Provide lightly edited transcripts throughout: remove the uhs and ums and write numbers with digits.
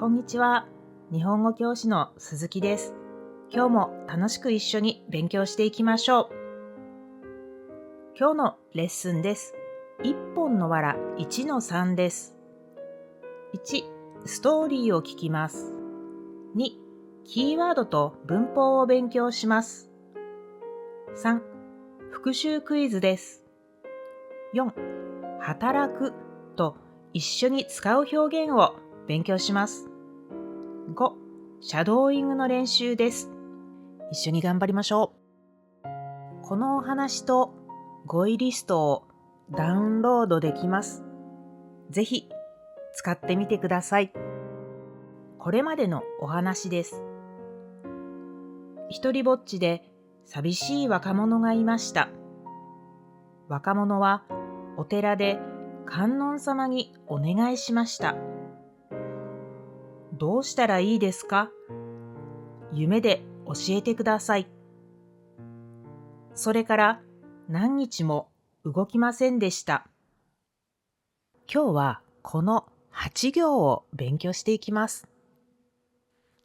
こんにちは。日本語教師の鈴木です。今日も楽しく一緒に勉強していきましょう。今日のレッスンです。1本の藁1の3です。1、ストーリーを聞きます。2、キーワードと文法を勉強します。3、復習クイズです。4、働くと一緒に使う表現を勉強します。5、シャドーイングの練習です。一緒に頑張りましょう。このお話と語彙リストをダウンロードできます。ぜひ使ってみてください。これまでのお話です。一人ぼっちで寂しい若者がいました。若者はお寺で観音様にお願いしました。どうしたらいいですか？夢で教えてください。それから何日も動きませんでした。今日はこの8行を勉強していきます。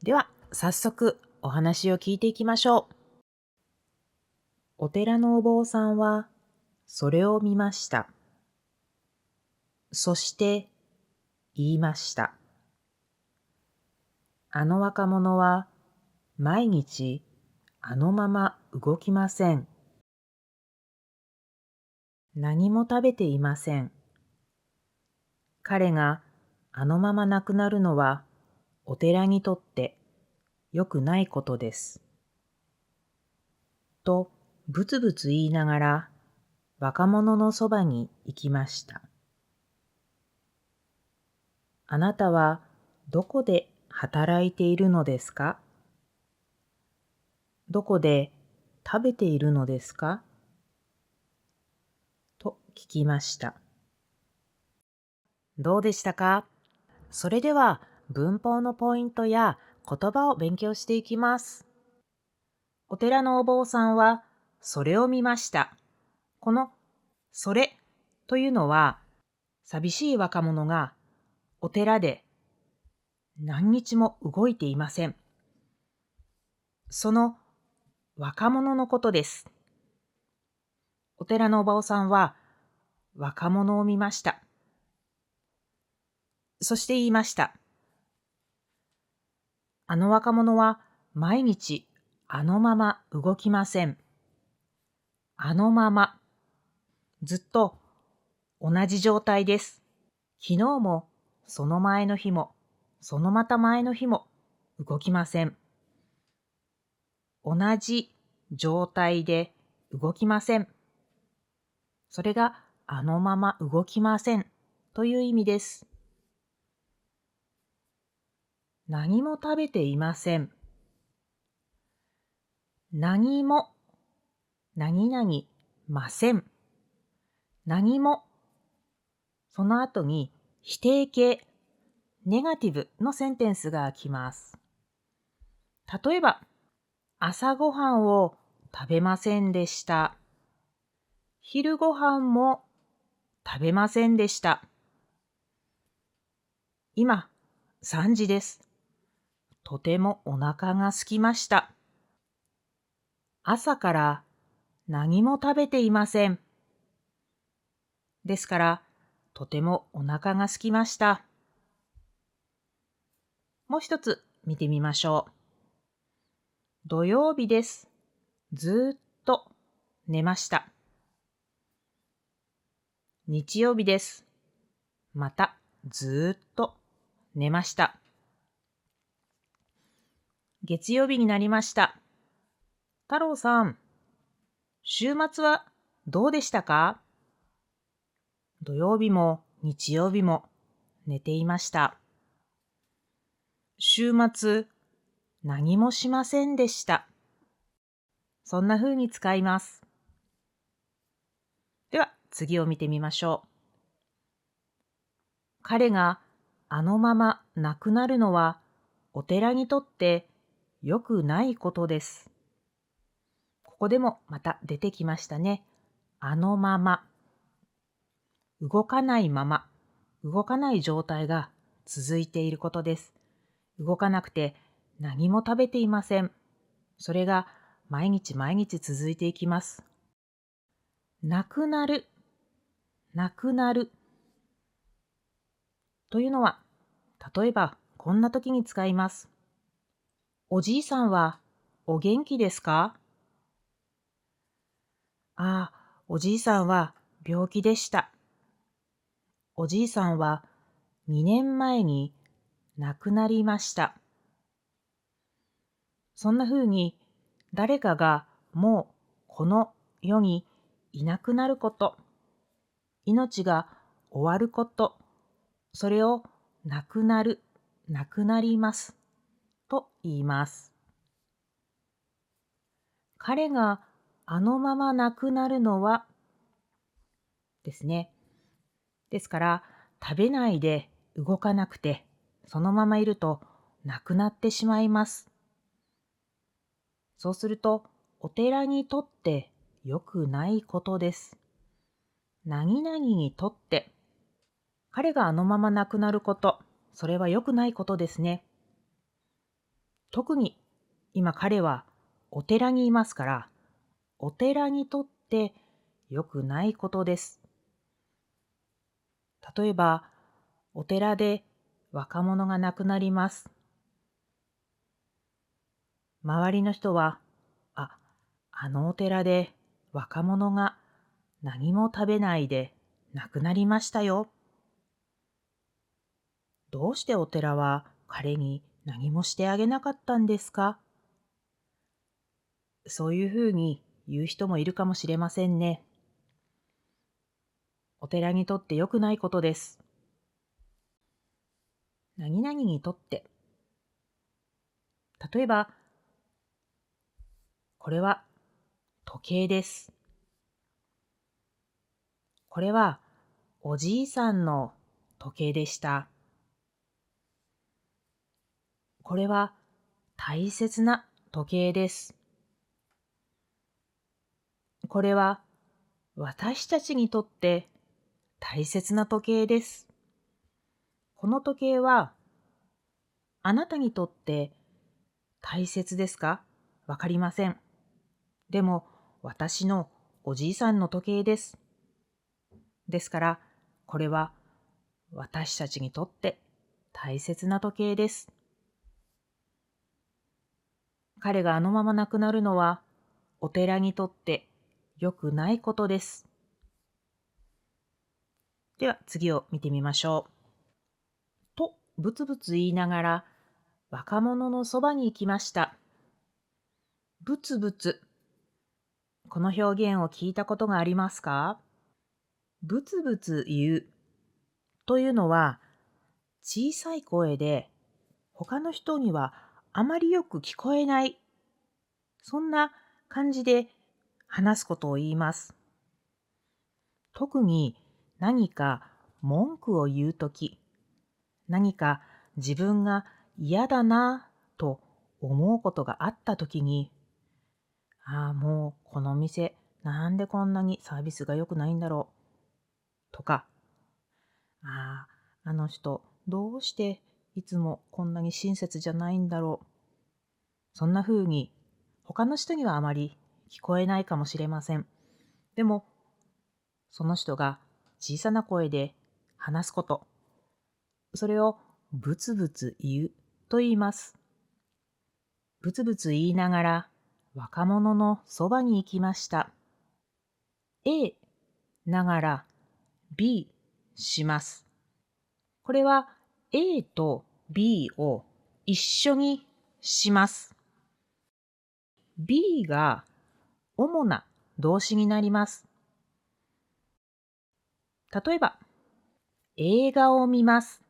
では早速お話を聞いていきましょう。お寺のお坊さんはそれを見ました。そして言いました。あの若者は毎日あのまま動きません。何も食べていません。彼があのまま亡くなるのはお寺にとって良くないことです。とぶつぶつ言いながら若者のそばに行きました。あなたはどこで働いているのですか？どこで食べているのですか？と聞きました。どうでしたか？それでは文法のポイントや言葉を勉強していきます。お寺のお坊さんはそれを見ました。このそれというのは寂しい若者がお寺で何日も動いていません。その若者のことです。お寺のお坊さんは若者を見ました。そして言いました。あの若者は毎日あのまま動きません。あのまま。ずっと同じ状態です。昨日もその前の日もそのまた前の日も動きません。同じ状態で動きません。それがあのまま動きませんという意味です。何も食べていません。何も、何々ません。何も、その後に否定形、ネガティブのセンテンスが来ます。例えば、朝ごはんを食べませんでした。昼ごはんも食べませんでした。今、3時です。とてもお腹が空きました。朝から何も食べていません。ですから、とてもお腹が空きました。もう一つ見てみましょう。土曜日です。ずっと寝ました。日曜日です。またずっと寝ました。月曜日になりました。太郎さん、週末はどうでしたか？土曜日も日曜日も寝ていました。週末、何もしませんでした。そんな風に使います。では次を見てみましょう。彼があのまま亡くなるのはお寺にとって良くないことです。ここでもまた出てきましたね。あのまま。動かないまま、動かない状態が続いていることです。動かなくて何も食べていません。それが毎日毎日続いていきます。なくなる、なくなるというのは、例えばこんな時に使います。おじいさんはお元気ですか？ああ、おじいさんは病気でした。おじいさんは2年前に亡くなりました。そんな風に誰かがもうこの世にいなくなること、命が終わること、それをなくなる、なくなりますと言います。彼があのまま亡くなるのはですね。ですから、食べないで動かなくて、そのままいると亡くなってしまいます。そうすると、お寺にとって良くないことです。何々にとって、彼があのまま亡くなること、それは良くないことですね。特に今彼はお寺にいますから、お寺にとって良くないことです。例えば、お寺で若者が亡くなります。周りの人は、あのお寺で若者が何も食べないで亡くなりましたよ。どうしてお寺は彼に何もしてあげなかったんですか？そういうふうに言う人もいるかもしれませんね。お寺にとって良くないことです。何々にとって、例えば、これは時計です。これはおじいさんの時計でした。これは大切な時計です。これは私たちにとって大切な時計です。この時計はあなたにとって大切ですか？わかりません。でも私のおじいさんの時計です。ですから、これは私たちにとって大切な時計です。彼があのまま亡くなるのはお寺にとって良くないことです。では次を見てみましょう。とぶつぶつ言いながら若者のそばに行きました。ぶつぶつ。この表現を聞いたことがありますか？ぶつぶつ言うというのは小さい声で他の人にはあまりよく聞こえない、そんな感じで話すことを言います。特に何か文句を言うとき、何か自分が嫌だなと思うことがあったときに、もうこの店なんでこんなにサービスが良くないんだろうとか、あの人どうしていつもこんなに親切じゃないんだろう。そんな風に他の人にはあまり聞こえないかもしれません。でもその人が小さな声で話すこと、それをブツブツ言うと言います。ブツブツ言いながら若者のそばに行きました。A ながら B します。これは A と B を一緒にします。B が主な動詞になります。例えば、映画を見ます。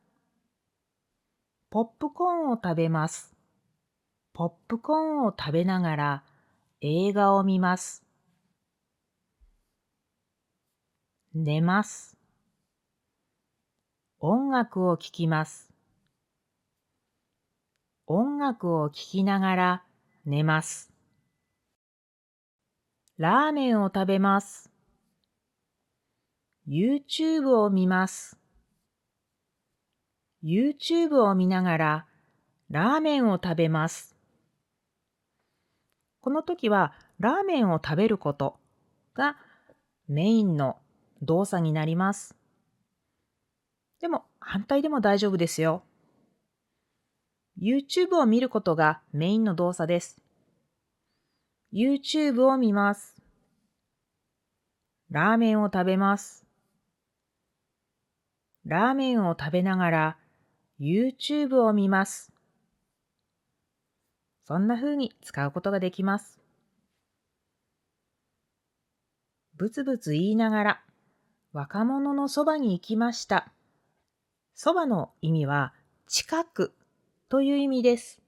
ポップコーンを食べます。ポップコーンを食べながら映画を見ます。寝ます。音楽を聴きます。音楽を聴きながら寝ます。ラーメンを食べます。YouTube を見ます。YouTube を見ながらラーメンを食べます。この時はラーメンを食べることがメインの動作になります。でも反対でも大丈夫ですよ。YouTube を見ることがメインの動作です。YouTube を見ます。ラーメンを食べます。ラーメンを食べながら YouTube を見ます。そんな風に使うことができます。ぶつぶつ言いながら若者のそばに行きました。そばの意味は近くという意味です。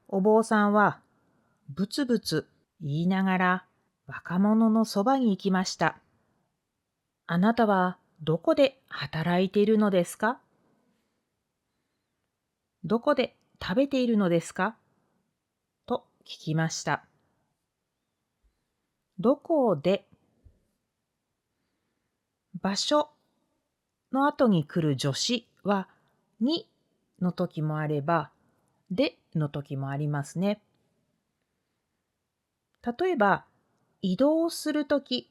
お坊さんはぶつぶつ言いながら若者のそばに行きました。あなたはどこで働いているのですか？どこで食べているのですか？と聞きました。どこで、場所の後に来る助詞はにの時もあればでの時もありますね。例えば移動するとき、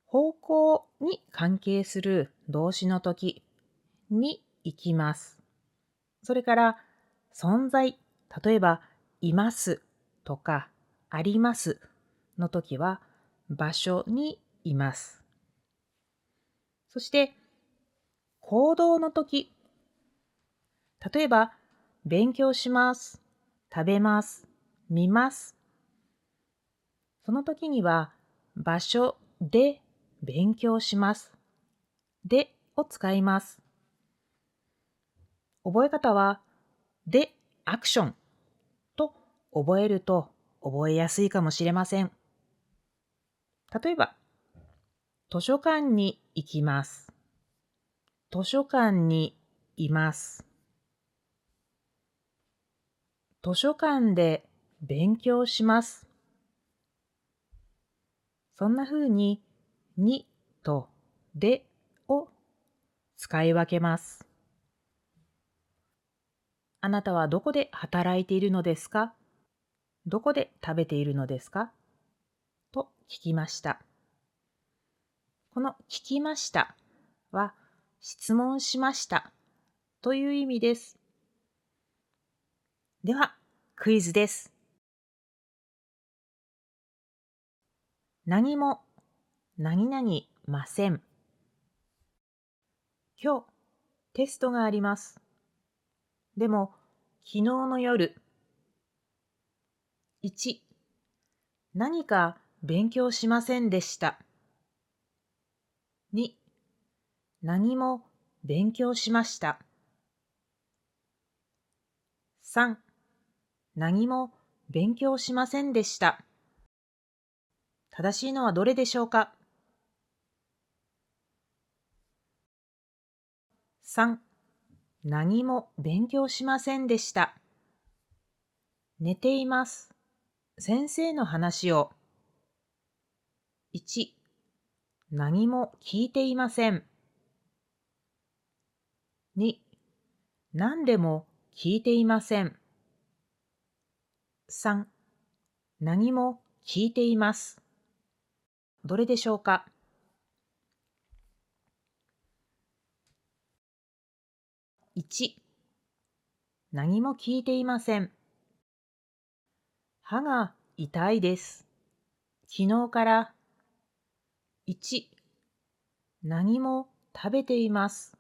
方向に関係する動詞のときに行きます。それから存在、例えばいますとかありますのときは場所にいます。そして行動のとき、例えば勉強します、食べます、見ます。その時には場所で勉強します。でを使います。覚え方はでアクションと覚えると覚えやすいかもしれません。例えば、図書館に行きます。図書館にいます。図書館で勉強します。そんな風ににとでを使い分けます。あなたはどこで働いているのですか？どこで食べているのですか？と聞きました。この聞きましたは質問しましたという意味です。では、クイズです。何も、何々ません。今日、テストがあります。でも、昨日の夜。1、何か勉強しませんでした。2、何も勉強しました。3、何も勉強しませんでした。正しいのはどれでしょうか？ 3、何も勉強しませんでした。寝ています。先生の話を。1、何も聞いていません。2、何でも聞いていません。3、何も聞いています。どれでしょうか？ 1、何も聞いていません。歯が痛いです。昨日から。1、何も食べています。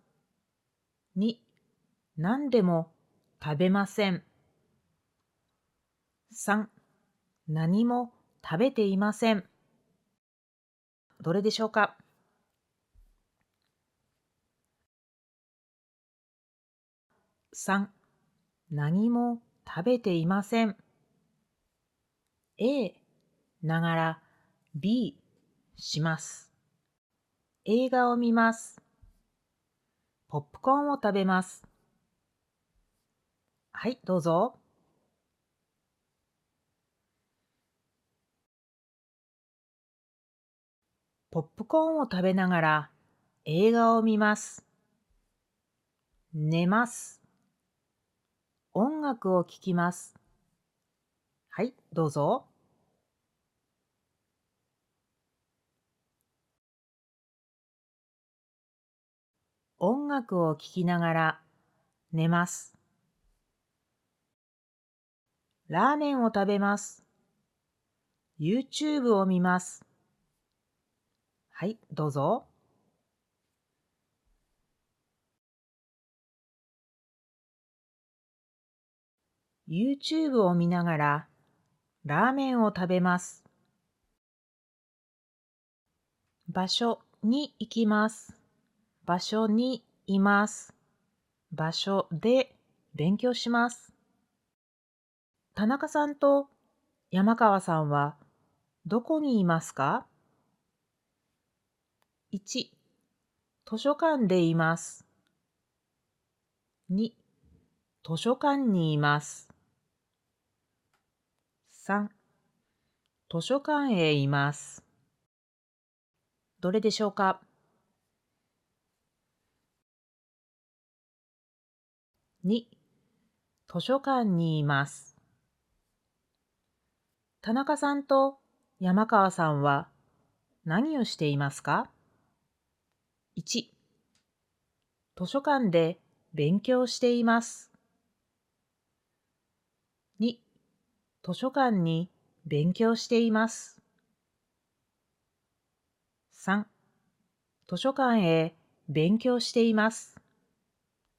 2、何でも食べません。3、何も食べていません。どれでしょうか？ 3、何も食べていません。A ながら B します。映画を見ます。ポップコーンを食べます。はい、どうぞ。ポップコーンを食べながら映画を見ます。寝ます。音楽を聴きます。はい、どうぞ。音楽を聴きながら寝ます。ラーメンを食べます。YouTube を見ます。はい、どうぞ。YouTube を見ながらラーメンを食べます。場所に行きます。場所にいます。場所で勉強します。田中さんと山川さんはどこにいますか？ 1、図書館でいます。2、図書館にいます。3、図書館へいます。どれでしょうか？ 2、図書館にいます。田中さんと山川さんは何をしていますか？ 1、図書館で勉強しています。2、図書館に勉強しています。3、図書館へ勉強しています。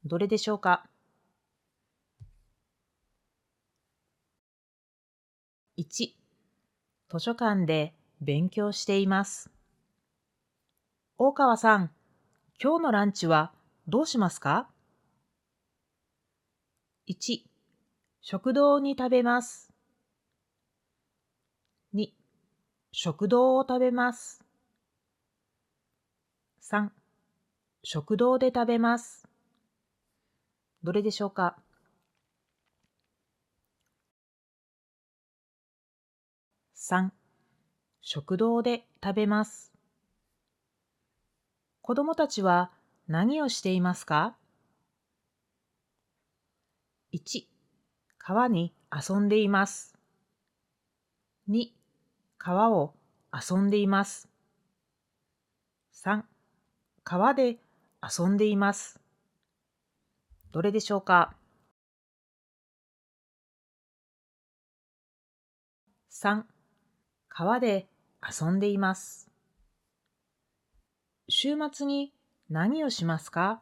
どれでしょうか？ 1、図書館で勉強しています。大川さん、今日のランチはどうしますか？ 1、食堂に食べます。2、食堂を食べます。3、食堂で食べます。どれでしょうか？ 3、食堂で食べます。子供たちは何をしていますか？ 1、川に遊んでいます。2、川を遊んでいます。3、川で遊んでいます。どれでしょうか？ 3、川で遊んでいます。週末に何をしますか？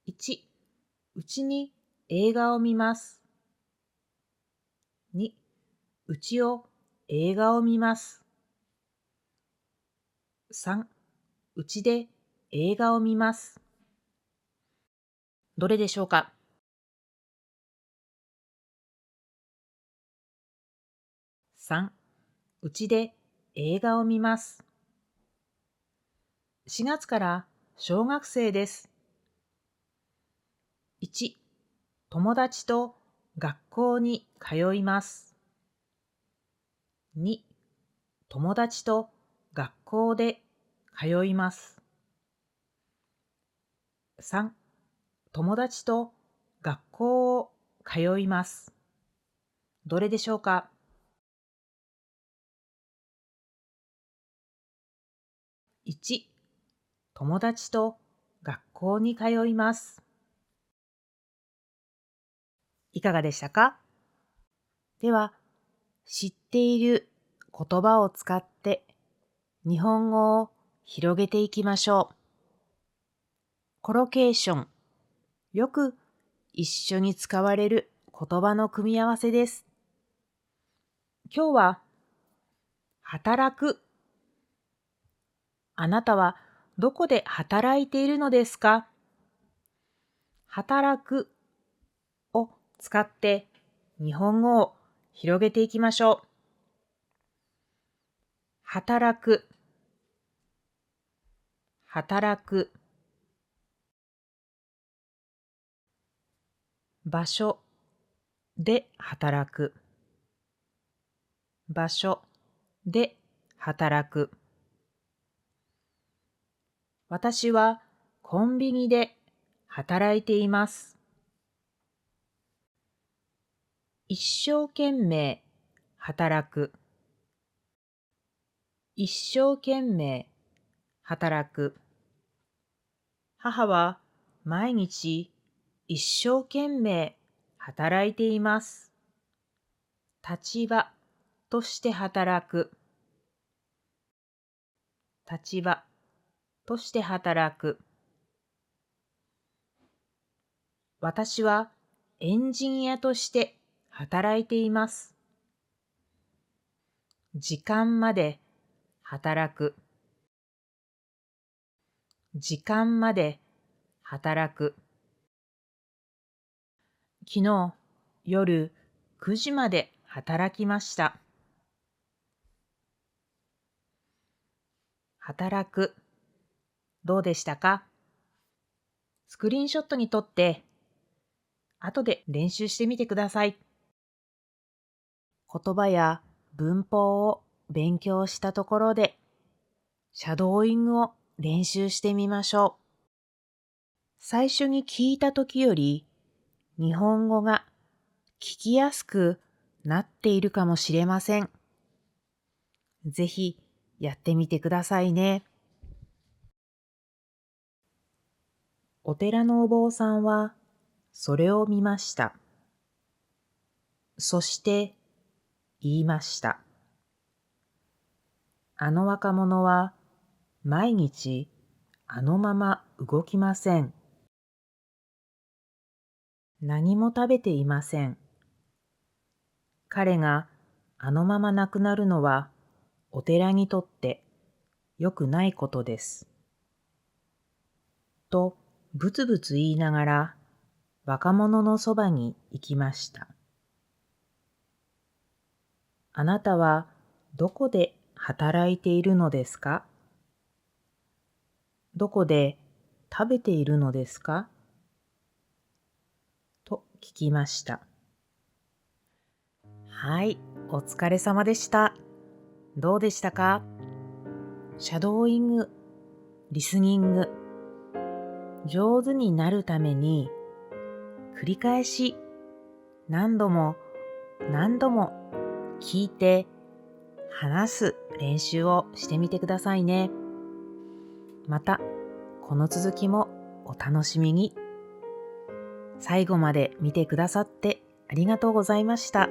1、うちに映画を見ます。2、うちを映画を見ます。3、うちで映画を見ます。どれでしょうか？ 3、うちで映画を見ます。4月から小学生です。1、友達と学校に通います。2、友達と学校で通います。3、友達と学校を通います。どれでしょうか？ 1、友達と学校に通います。いかがでしたか？では、知っている言葉を使って日本語を広げていきましょう。コロケーション、よく一緒に使われる言葉の組み合わせです。今日は、働く。あなたはどこで働いているのですか？働くを使って日本語を広げていきましょう。働く、働く。場所で働く、場所で働く。私はコンビニで働いています。一生懸命働く。一生懸命働く。母は毎日一生懸命働いています。立場として働く。立場として働く。私はエンジニアとして働いています。時間まで働く。時間まで働く。昨日夜9時まで働きました。働く。どうでしたか？スクリーンショットに撮って後で練習してみてください。言葉や文法を勉強したところで、シャドーイングを練習してみましょう。最初に聞いたときより、日本語が聞きやすくなっているかもしれません。ぜひやってみてくださいね。お寺のお坊さんはそれを見ました。そして言いました。あの若者は毎日あのまま動きません。何も食べていません。彼があのまま亡くなるのはお寺にとって良くないことです。とぶつぶつ言いながら若者のそばに行きました。あなたはどこで働いているのですか？どこで食べているのですか？と聞きました。はい、お疲れ様でした。どうでしたか？シャドーイング、リスニング、上手になるために繰り返し何度も何度も聞いて話す練習をしてみてくださいね。またこの続きもお楽しみに。最後まで見てくださってありがとうございました。